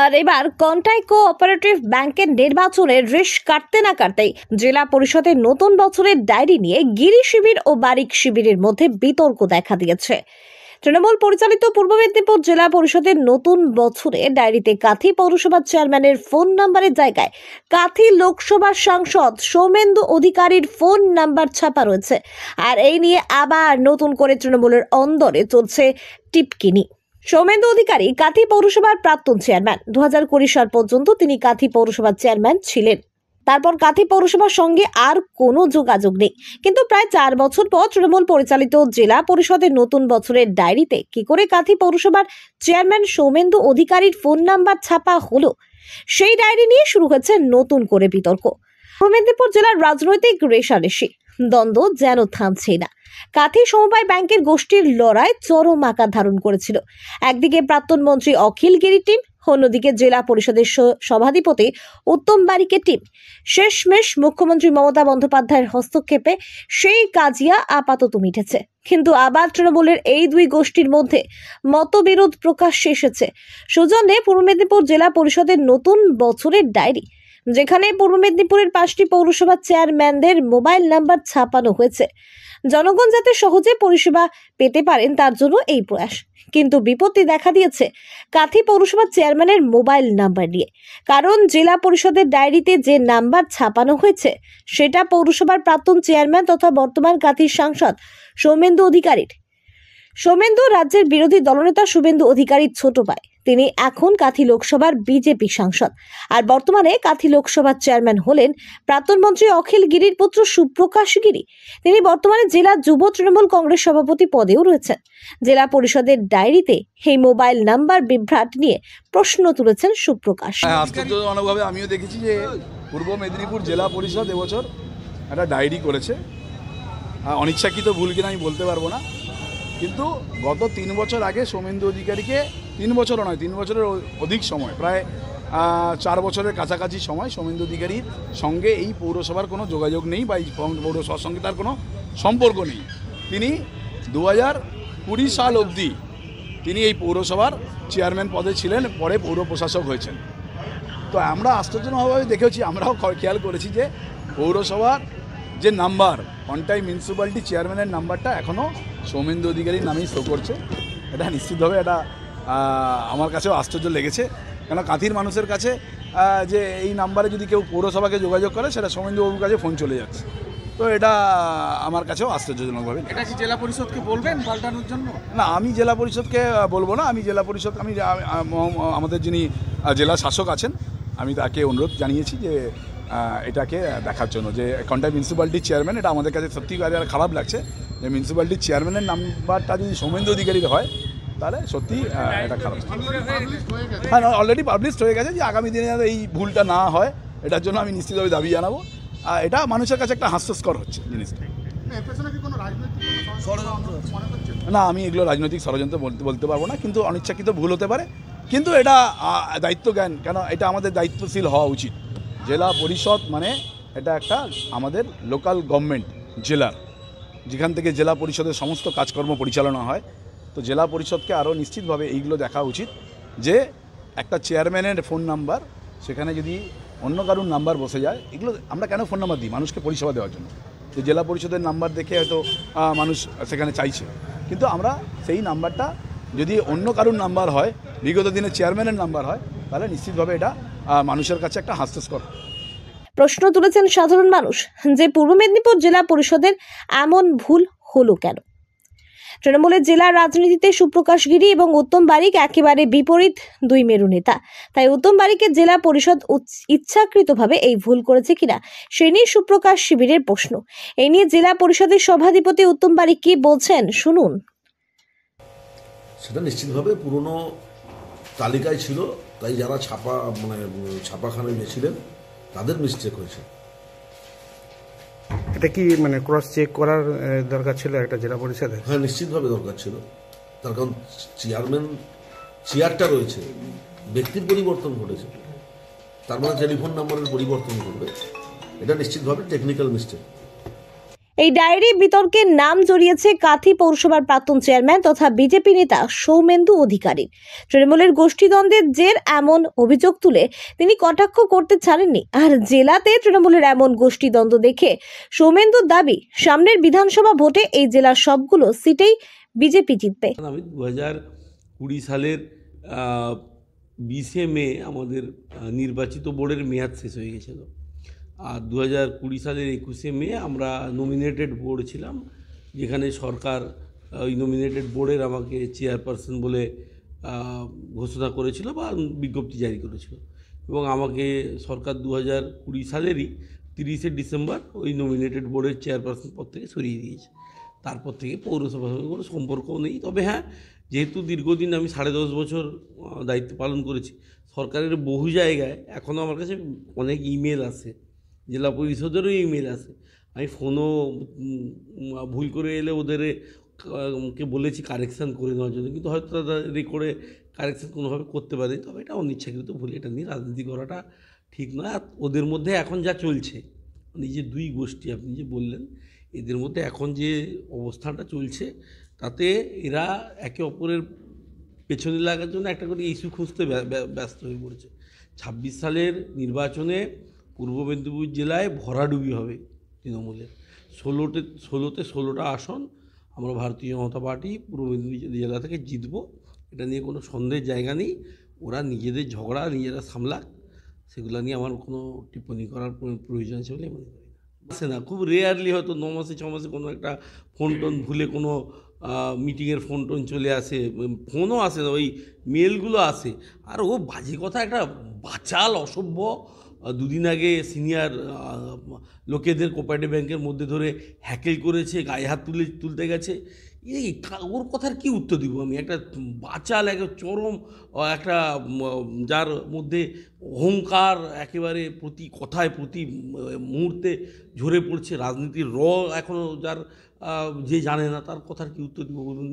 আর এবার কন্টাই কোঅপারেটিভ ব্যাংকের নির্বাচনের রেশ কাটতে না কাটতেই জেলা পরিষদের নতুন বছরের ডায়েরি নিয়ে গিরি শিবির ও বারিক শিবিরের মধ্যে বিতর্ক দেখা দিয়েছে। তৃণমূল পরিচালিত পূর্ব মেদিনীপুর জেলা পরিষদের নতুন বছরে ডায়েরিতে কাথি পৌরসভার চেয়ারম্যানের ফোন নাম্বারের জায়গায় কাথি লোকসভার সাংসদ সৌমেন্দু অধিকারীর ফোন নাম্বার ছাপা রয়েছে। আর এই নিয়ে আবার নতুন করে তৃণমূলের অন্দরে চলছে টিপকিনি। সৌমেন্দু অধিকারী কাথি পৌরসভার প্রাক্তন চেয়ারম্যান। 2020 সাল পর্যন্ত তিনি কাথি পৌরসভার চেয়ারম্যান ছিলেন। তারপর কাথি পৌরসভার সঙ্গে আর কোনো যোগাযোগ নেই। কিন্তু প্রায় 4 বছর পর তৃণমূল পরিচালিত জেলা পরিষদের নতুন বছরের ডায়েরিতে কি করে কাথি পৌরসভার চেয়ারম্যান সৌমেন্দু অধিকারীর ফোন নাম্বার ছাপা হলো, সেই ডায়েরি নিয়ে শুরু হয়েছে নতুন করে বিতর্ক। পূর্ব মেদিনীপুর জেলার রাজনৈতিক রেষারেষি দ্বন্দ্ব যেন থামছেই না। কাথি সমবায় ব্যাংকের গোষ্ঠীর লড়াই চরম আকার ধারণ করেছিল। একদিকে প্রাক্তন মন্ত্রী অখিল গিরি টিম, অন্যদিকে জেলা পরিষদের সভাধিপতি উত্তম বারিকের টিম। শেষমেশ মুখ্যমন্ত্রী মমতা বন্দ্যোপাধ্যায়ের হস্তক্ষেপে সেই কাজিয়া আপাতত মিটেছে। কিন্তু আবার তৃণমূলের এই দুই গোষ্ঠীর মধ্যে মতবিরোধ প্রকাশ্যে এসেছে সৌজন্যে পূর্ব মেদিনীপুর জেলা পরিষদের নতুন বছরের ডায়েরি, যেখানে পূর্ব মেদিনীপুরের 5টি পৌরসভার চেয়ারম্যানদের মোবাইল নাম্বার ছাপানো হয়েছে। জনগণ যাতে সহজে পরিষেবা পেতে পারেন তার জন্য এই প্রয়াস। কিন্তু বিপত্তি দেখা দিয়েছে কাথি পৌরসভার চেয়ারম্যানের মোবাইল নাম্বার নিয়ে। কারণ জেলা পরিষদের ডায়েরিতে যে নাম্বার ছাপানো হয়েছে সেটা পৌরসভার প্রাক্তন চেয়ারম্যান তথা বর্তমান কাথির সাংসদ সৌমেন্দু অধিকারীর। সৌমেন্দু রাজ্যের বিরোধী দলনেতা শুভেন্দু অধিকারীর ছোট ভাই। তিনি এখন কাথি লোকসভার বিজেপি সাংসদ। আর বর্তমানে কাথি লোকসভার চেয়ারম্যান হলেন প্রাক্তন মন্ত্রী অখিল গিরির পুত্র সুপ্রকাশ গিরি। তিনি বর্তমানে জেলা যুব তৃণমূল কংগ্রেস সভাপতি পদেও রয়েছেন। জেলা পরিষদের ডায়েরিতে এই মোবাইল নাম্বার বিভ্রাট নিয়ে প্রশ্ন তুলেছেন সুপ্রকাশ। আশ্চর্যজনকভাবে আমিও দেখেছি যে পূর্ব মেদিনীপুর জেলা পরিষদ এবছর একটা ডায়েরি করেছে। অনিচ্ছাকৃত ভুল কিনা আমি বলতে পারবো না, কিন্তু গত 3 বছর আগে সৌমেন্দু অধিকারীকে 3 বছরও নয়, 3 বছরের অধিক সময়, প্রায় 4 বছরের কাছাকাছি সময় সৌমেন্দু অধিকারীর সঙ্গে এই পৌরসভার কোনো যোগাযোগ নেই বা এই পৌরসভার সঙ্গে তার কোনো সম্পর্ক নেই। তিনি 2020 সাল অবধি তিনি এই পৌরসভার চেয়ারম্যান পদে ছিলেন, পরে পৌর প্রশাসক হয়েছেন। তো আমরা আশ্চর্যজনকভাবে দেখেছি, আমরাও খেয়াল করেছি যে পৌরসভার যে নাম্বার কন্টাই মিউনিসিপ্যালিটি চেয়ারম্যানের নাম্বারটা এখনও সৌমেন্দু অধিকারীর নামেই শো করছে। এটা নিশ্চিতভাবে এটা আমার কাছেও আশ্চর্য লেগেছে, কেন কাথির মানুষের কাছে যে এই নাম্বারে যদি কেউ পৌরসভাকে যোগাযোগ করে সেটা সৌমেন্দুবাবুর কাছে ফোন চলে যাচ্ছে। তো এটা আমার কাছেও আশ্চর্যজনকভাবে। এটা কি জেলা পরিষদকে বলবেন পাল্টানোর জন্য? না, আমি জেলা পরিষদকে বলবো না। আমি জেলা পরিষদ আমাদের যিনি জেলা শাসক আছেন আমি তাকে অনুরোধ জানিয়েছি যে এটাকে দেখার জন্য, যে কন্টাই মিউনিসিপ্যালিটির চেয়ারম্যান, এটা আমাদের কাছে সত্যি খারাপ লাগছে যে মিউনিসিপ্যালিটির চেয়ারম্যানের নাম্বারটা যদি সৌমেন্দু অধিকারীর হয় তাহলে সত্যি এটা খারাপ। হ্যাঁ, অলরেডি পাবলিশড হয়ে গেছে। যে আগামী দিনে যাতে এই ভুলটা না হয় এটার জন্য আমি নিশ্চিতভাবে দাবি জানাবো। এটা মানুষের কাছে একটা হাস্যস্কর হচ্ছে জিনিসটা। না, আমি এগুলো রাজনৈতিক ষড়যন্ত্র বলতে পারবো না, কিন্তু অনিচ্ছাকৃত ভুল হতে পারে। কিন্তু এটা দায়িত্ব জ্ঞান, কেন এটা আমাদের দায়িত্বশীল হওয়া উচিত। জেলা পরিষদ মানে এটা একটা আমাদের লোকাল গভর্নমেন্ট জেলার, যেখান থেকে জেলা পরিষদের সমস্ত কাজকর্ম পরিচালনা হয়। তো জেলা পরিষদকে আরও নিশ্চিতভাবে এইগুলো দেখা উচিত যে একটা চেয়ারম্যানের ফোন নাম্বার, সেখানে যদি অন্য কারোর নাম্বার বসে যায়, এগুলো আমরা কেন ফোন নাম্বার দিই? মানুষকে পরিষেবা দেওয়ার জন্য। যে জেলা পরিষদের নাম্বার দেখে হয়তো মানুষ সেখানে চাইছে, কিন্তু আমরা সেই নাম্বারটা যদি অন্য কারোর নাম্বার হয়, বিগত দিনে চেয়ারম্যানের নাম্বার হয়, তাহলে নিশ্চিতভাবে এটা মানুষের কাছে একটা হাস্যস্কর। প্রশ্ন তুলেছেন সাধারণ মানুষ যে পূর্ব মেদিনীপুর জেলা পরিষদের এমন ভুল হলো কেন। তৃণমূলের জেলার রাজনীতিতে সুপ্রকাশ গিরি এবং উত্তম বারিক একেবারে বিপরীত দুই মেরু নেতা। তাই উত্তম বারিকের জেলা পরিষদ ইচ্ছাকৃতভাবে এই ভুল করেছে কিনা সে নিয়ে সুপ্রকাশ শিবিরের প্রশ্ন। এই নিয়ে জেলা পরিষদের সভাধিপতি উত্তম বারিক কি বলছেন শুনুন। সেটা নিশ্চিতভাবে পুরনো তালিকায় ছিল, তাই যারা ছাপাখানে গেছিলেন তাদের মিস্টেক হয়েছে। এটা কি ক্রস চেক করার দরকার ছিল একটা জেলা পরিষদে? হ্যাঁ, নিশ্চিতভাবে দরকার ছিল। তার কারণ চেয়ারটা রয়েছে, ব্যক্তির পরিবর্তন ঘটেছে, তার টেলিফোন নাম্বারের পরিবর্তন ঘটবে। এটা নিশ্চিতভাবে টেকনিক্যাল মিস্টেক। এই ডায়েরি বিতর্কে নাম জড়িয়েছে কাঁথি পৌরসভার প্রাক্তন চেয়ারম্যান তথা বিজেপি নেতা সৌমেন্দু অধিকারী। তৃণমূলের গোষ্ঠীদ্বন্দ্বের জের এমন অভিযোগ তুলে তিনি কটাক্ষ করতে ছাড়েননি। আর জেলাতে তৃণমূলের এমন গোষ্ঠীদ্বন্দ্ব দেখে সৌমেন্দুর দাবি, সামনের বিধানসভা ভোটে এই জেলার সবগুলো সিটেই বিজেপি জিতবে। আমি 2020 সালের 20 মে আমাদের নির্বাচিত বোর্ডের মেয়াদ শেষ হয়ে গেছিল। আর 2020 সালের 21 মে আমরা নমিনেটেড বোর্ড ছিলাম, যেখানে সরকার ওই নমিনেটেড বোর্ডের আমাকে চেয়ারপারসন বলে ঘোষণা করেছিল বা বিজ্ঞপ্তি জারি করেছিল, এবং আমাকে সরকার 2020 সালেরই 30শে ডিসেম্বর ওই নমিনেটেড বোর্ডের চেয়ারপারসন পদ থেকে সরিয়ে দিয়েছে। তারপর থেকে পৌরসভার সঙ্গে কোনো সম্পর্কও নেই। তবে হ্যাঁ, যেহেতু দীর্ঘদিন আমি 10.5 বছর দায়িত্ব পালন করেছি, সরকারের বহু জায়গায় এখনও আমার কাছে অনেক ইমেল আসে, জেলা পরিষদেরও ইমেল আসে। আমি ফোনও ভুল করে এলে ওদের কে বলেছি কারেকশান করে নেওয়ার জন্য, কিন্তু হয়তো তাদের করে কারেকশান কোনোভাবে করতে পারে। তবে এটা অনিচ্ছাকৃত ভুল, এটা নিয়ে রাজনীতি করাটা ঠিক নয়। আর ওদের মধ্যে এখন যা চলছে, মানে যে দুই গোষ্ঠী আপনি যে বললেন, এদের মধ্যে এখন যে অবস্থানটা চলছে, তাতে এরা একে অপরের পেছনে লাগার জন্য একটা করে ইস্যু খুঁজতে ব্যস্ত হয়ে পড়েছে। 26 সালের নির্বাচনে পূর্ব মেদিনীপুর জেলায় ভরাডুবি হবে তৃণমূলের। 16তে 16টা আসন আমরা ভারতীয় জনতা পার্টি পূর্ব মেদিনীপুর জেলা থেকে জিতবো, এটা নিয়ে কোনো সন্দেহের জায়গা নেই। ওরা নিজেদের ঝগড়া নিজেরা সামলাক, সেগুলো নিয়ে আমার কোনো টিপ্পণী করার প্রয়োজন আছে বলে মনে করি না। আসে না, খুব রেয়ারলি হয়তো 9 মাসে 6 মাসে কোনো একটা ফোন টোন ভুলে কোনো মিটিংয়ের ফোন টোন চলে আসে, ফোনও আসে না, ওই মেলগুলো আসে। আর ও বাজে কথা, একটা বাচাল অসভ্য, দুদিন আগে সিনিয়র লোকেদের কোঅপারেটিভ ব্যাংকের মধ্যে ধরে হ্যাকেল করেছে, গায়ে হাত তুলতে গেছে। এই ওর কথার কি উত্তর দিব আমি? একটা বাচাল, একটা চরম, একটা যার মধ্যে অহংকার একেবারে প্রতি কথায় প্রতি মুহূর্তে ঝরে পড়ছে, রাজনীতির এখনও যার যে জানে না, তার কথার কি উত্তর দিব বলুন?